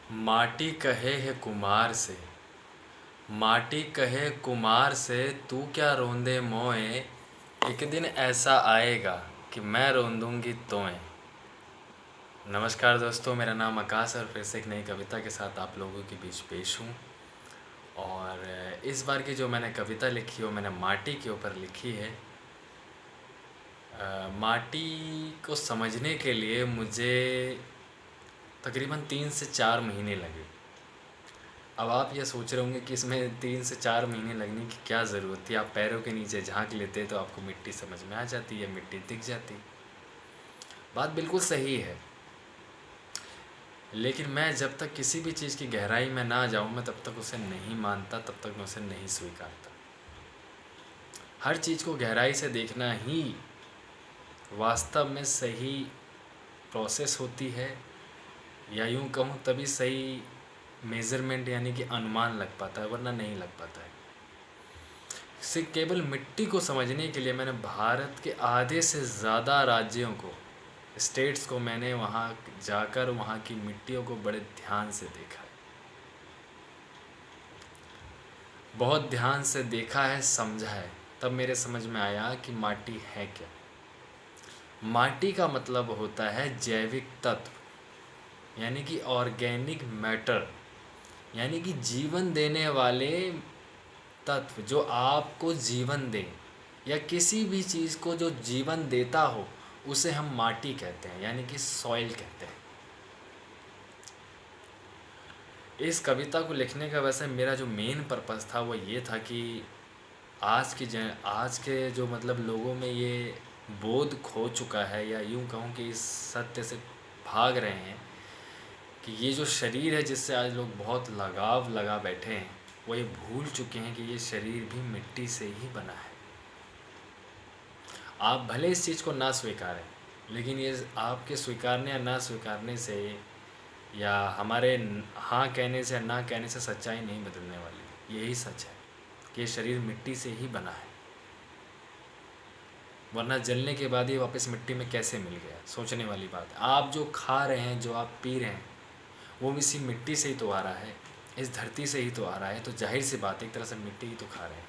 माटी कहे है कुमार से। माटी कहे कुमार से, तू क्या रोंदे मोए। एक दिन ऐसा आएगा कि मैं रोंदूंगी तोए। नमस्कार दोस्तों, मेरा नाम आकाश और फिर से एक नई कविता के साथ आप लोगों के बीच पेश हूँ। और इस बार की जो मैंने कविता लिखी वो मैंने माटी के ऊपर लिखी है। माटी को समझने के लिए मुझे तकरीबन 3 से 4 महीने लगे। अब आप ये सोच रहे होंगे कि इसमें 3 से 4 महीने लगने की क्या ज़रूरत थी। आप पैरों के नीचे झांक लेते तो आपको मिट्टी समझ में आ जाती है, मिट्टी दिख जाती। बात बिल्कुल सही है, लेकिन मैं जब तक किसी भी चीज़ की गहराई में ना जाऊँ मैं तब तक उसे नहीं मानता, तब तक मैं उसे नहीं स्वीकारता। हर चीज़ को गहराई से देखना ही वास्तव में सही प्रोसेस होती है, या यूँ कहूँ तभी सही मेज़रमेंट यानी कि अनुमान लग पाता है, वरना नहीं लग पाता है। सिर्फ केवल मिट्टी को समझने के लिए मैंने भारत के आधे से ज़्यादा राज्यों को, स्टेट्स को मैंने वहाँ जाकर वहाँ की मिट्टियों को बड़े ध्यान से देखा है। बहुत ध्यान से देखा है, समझा है, तब मेरे समझ में आया कि माटी है क्या। माटी का मतलब होता है जैविक तत्व, यानी कि ऑर्गेनिक मैटर, यानी कि जीवन देने वाले तत्व जो आपको जीवन दे, या किसी भी चीज़ को जो जीवन देता हो उसे हम माटी कहते हैं, यानी कि सॉइल कहते हैं। इस कविता को लिखने का वैसे मेरा जो मेन पर्पस था वो ये था कि आज के जो मतलब लोगों में ये बोध खो चुका है, या यूँ कहूँ कि इस सत्य से भाग रहे हैं कि ये जो शरीर है जिससे आज लोग बहुत लगाव लगा बैठे हैं, वो ये भूल चुके हैं कि ये शरीर भी मिट्टी से ही बना है। आप भले इस चीज़ को ना स्वीकारें, लेकिन ये आपके स्वीकारने या ना स्वीकारने से, या हमारे हाँ कहने से या ना कहने से सच्चाई नहीं बदलने वाली। यही सच है कि ये शरीर मिट्टी से ही बना है, वरना जलने के बाद ये वापस मिट्टी में कैसे मिल गया, सोचने वाली बात है। आप जो खा रहे हैं, जो आप पी रहे हैं, वो इसी मिट्टी से ही तो आ रहा है, इस धरती से ही तो आ रहा है। तो जाहिर सी बात है, एक तरह से मिट्टी ही तो खा रहे हैं।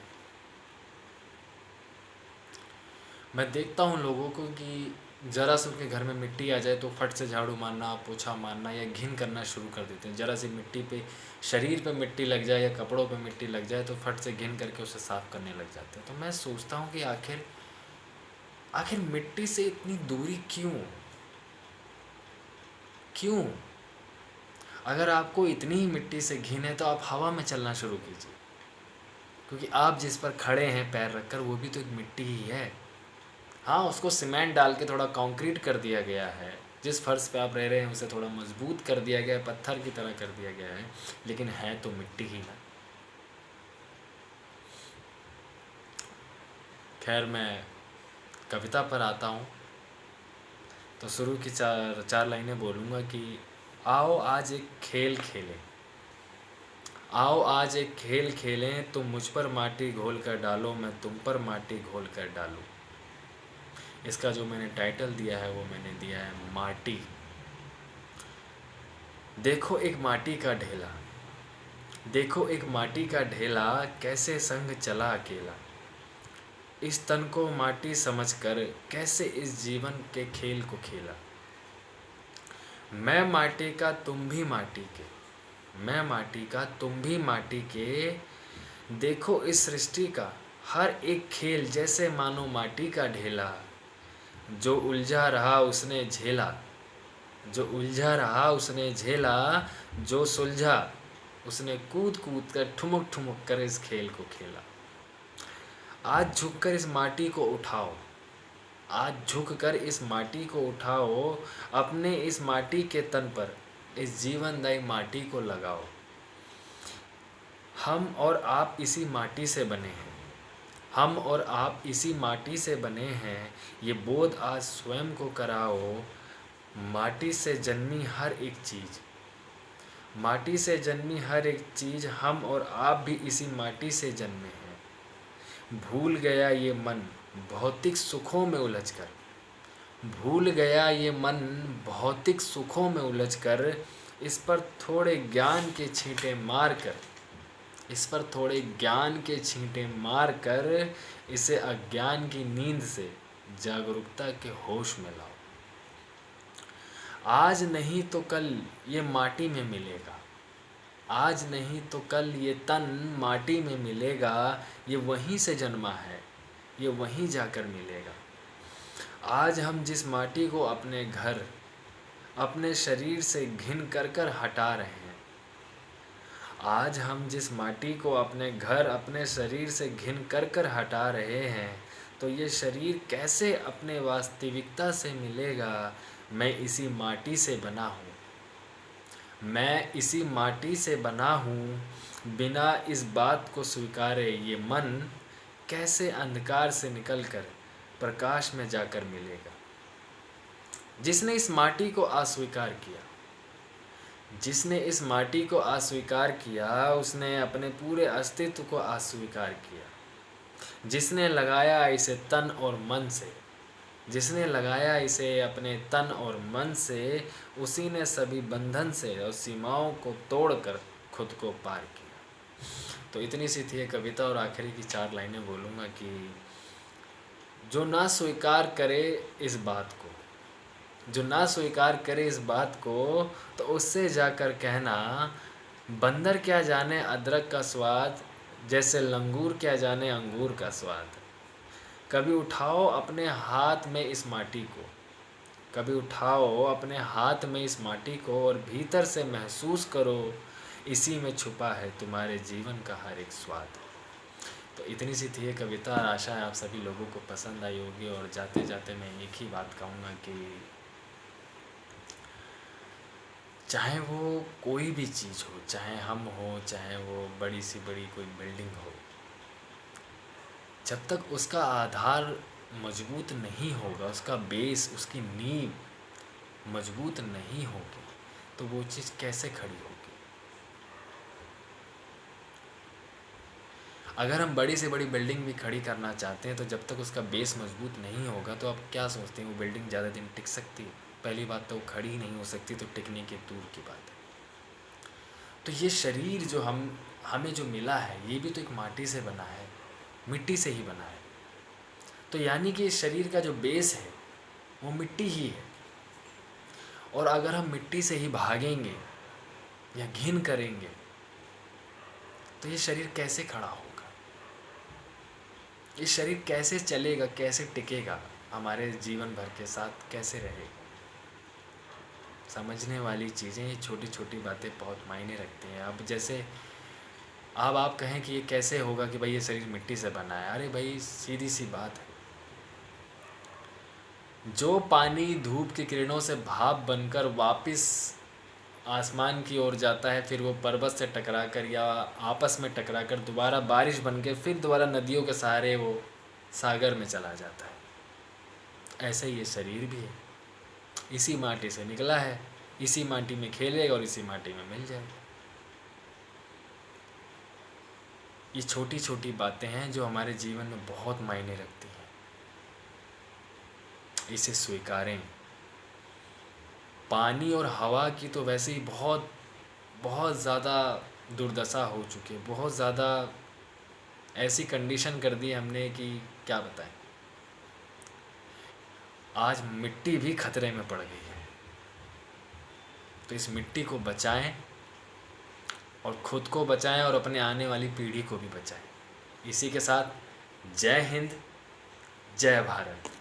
मैं देखता हूँ लोगों को कि ज़रा से उनके घर में मिट्टी आ जाए तो फट से झाड़ू मारना, पोछा मारना या घिन करना शुरू कर देते हैं। ज़रा सी मिट्टी पे, शरीर पे मिट्टी लग जाए या कपड़ों पे मिट्टी लग जाए तो फट से घिन करके उसे साफ़ करने लग जाते हैं। तो मैं सोचता हूँ कि आखिर आखिर मिट्टी से इतनी दूरी क्यों क्यों। अगर आपको इतनी ही मिट्टी से घिन है तो आप हवा में चलना शुरू कीजिए, क्योंकि आप जिस पर खड़े हैं पैर रखकर वो भी तो एक मिट्टी ही है। हाँ, उसको सीमेंट डाल के थोड़ा कंक्रीट कर दिया गया है, जिस फर्श पे आप रह रहे हैं उसे थोड़ा मजबूत कर दिया गया है, पत्थर की तरह कर दिया गया है, लेकिन है तो मिट्टी ही ना। खैर, मैं कविता पर आता हूँ तो शुरू की चार चार लाइनें बोलूँगा कि आओ आज एक खेल खेलें, आओ आज एक खेल खेलें, तुम मुझ पर माटी घोल कर डालो, मैं तुम पर माटी घोल कर डालूँ। इसका जो मैंने टाइटल दिया है वो मैंने दिया है माटी। देखो एक माटी का ढेला, देखो एक माटी का ढेला, कैसे संग चला अकेला। इस तन को माटी समझकर कैसे इस जीवन के खेल को खेला। मैं माटी का तुम भी माटी के, मैं माटी का तुम भी माटी के, देखो इस सृष्टि का हर एक खेल जैसे मानो माटी का ढेला। जो उलझा रहा उसने झेला, जो उलझा रहा उसने झेला, जो सुलझा उसने कूद कूद कर ठुमक ठुमक कर इस खेल को खेला। आज झुककर इस माटी को उठाओ, आज झुककर इस माटी को उठाओ, अपने इस माटी के तन पर इस जीवनदायी माटी को लगाओ। हम और आप इसी माटी से बने हैं, हम और आप इसी माटी से बने हैं। ये बोध आज स्वयं को कराओ, माटी से जन्मी हर एक चीज़, माटी से जन्मी हर एक चीज़, हम और आप भी इसी माटी से जन्मे हैं। भूल गया ये मन भौतिक सुखों में उलझकर, भूल गया ये मन भौतिक सुखों में उलझकर, इस पर थोड़े ज्ञान के छींटे मार कर, इस पर थोड़े ज्ञान के छींटे मार कर इसे अज्ञान की नींद से जागरूकता के होश में लाओ। आज नहीं तो कल ये माटी में मिलेगा, आज नहीं तो कल ये तन माटी में मिलेगा, ये वहीं से जन्मा है, ये वहीं जाकर मिलेगा। आज हम जिस माटी को अपने घर, अपने शरीर से घिन कर कर हटा रहे हैं, आज हम जिस माटी को अपने घर, अपने शरीर से घिन कर कर हटा रहे हैं, तो ये शरीर कैसे अपने वास्तविकता से मिलेगा। मैं इसी माटी से बना हूँ, मैं इसी माटी से बना हूँ। बिना इस बात को स्वीकारे ये मन कैसे अंधकार से निकलकर प्रकाश में जाकर मिलेगा। जिसने इस माटी को अस्वीकार किया, जिसने इस माटी को अस्वीकार किया, उसने अपने पूरे अस्तित्व को अस्वीकार किया। जिसने लगाया इसे तन और मन से, जिसने लगाया इसे अपने तन और मन से, उसी ने सभी बंधन से और सीमाओं को तोड़कर खुद को पार किया। तो इतनी सी थी ये कविता, और आखिरी की 4 लाइनें बोलूँगा कि जो ना स्वीकार करे इस बात को, जो ना स्वीकार करे इस बात को, तो उससे जाकर कहना, बंदर क्या जाने अदरक का स्वाद, जैसे लंगूर क्या जाने अंगूर का स्वाद। कभी उठाओ अपने हाथ में इस माटी को, कभी उठाओ अपने हाथ में इस माटी को, और भीतर से महसूस करो, इसी में छुपा है तुम्हारे जीवन का हर एक स्वाद। तो इतनी सी थी ये कविता, और आशा है आप सभी लोगों को पसंद आई होगी। और जाते जाते मैं एक ही बात कहूँगा कि चाहे वो कोई भी चीज़ हो, चाहे हम हो, चाहे वो बड़ी सी बड़ी कोई बिल्डिंग हो, जब तक उसका आधार मजबूत नहीं होगा, उसका बेस, उसकी नींव मजबूत नहीं होगी, तो वो चीज़ कैसे खड़ी होगी। अगर हम बड़ी से बड़ी बिल्डिंग भी खड़ी करना चाहते हैं, तो जब तक उसका बेस मजबूत नहीं होगा, तो आप क्या सोचते हैं वो बिल्डिंग ज़्यादा दिन टिक सकती है? पहली बात तो वो खड़ी ही नहीं हो सकती, तो टिकने की दूर की बात है। तो ये शरीर जो हमें जो मिला है, ये भी तो एक माटी से बना है, मिट्टी से ही बना है। तो यानी कि इस शरीर का जो बेस है वो मिट्टी ही है। और अगर हम मिट्टी से ही भागेंगे या घिन करेंगे, तो ये शरीर कैसे खड़ा होगा, ये शरीर कैसे चलेगा, कैसे टिकेगा, हमारे जीवन भर के साथ कैसे रहेगा। समझने वाली चीज़ें, ये छोटी छोटी बातें बहुत मायने रखती हैं। अब जैसे अब आप कहें कि ये कैसे होगा कि भाई ये शरीर मिट्टी से बना है। अरे भाई सीधी सी बात है, जो पानी धूप की किरणों से भाप बनकर वापस आसमान की ओर जाता है, फिर वो पर्वत से टकराकर या आपस में टकराकर दोबारा बारिश बन के फिर दोबारा नदियों के सहारे वो सागर में चला जाता है, ऐसे ही ये शरीर भी है। इसी माटी से निकला है, इसी माटी में खेलेगा और इसी माटी में मिल जाएगा। ये छोटी छोटी बातें हैं जो हमारे जीवन में बहुत मायने रखती हैं, इसे स्वीकारें। पानी और हवा की तो वैसे ही बहुत बहुत ज़्यादा दुर्दशा हो चुकी है, बहुत ज़्यादा ऐसी कंडीशन कर दी हमने कि क्या बताएं। आज मिट्टी भी खतरे में पड़ गई है, तो इस मिट्टी को बचाएं, और ख़ुद को बचाएं और अपने आने वाली पीढ़ी को भी बचाएं। इसी के साथ जय हिंद, जय भारत।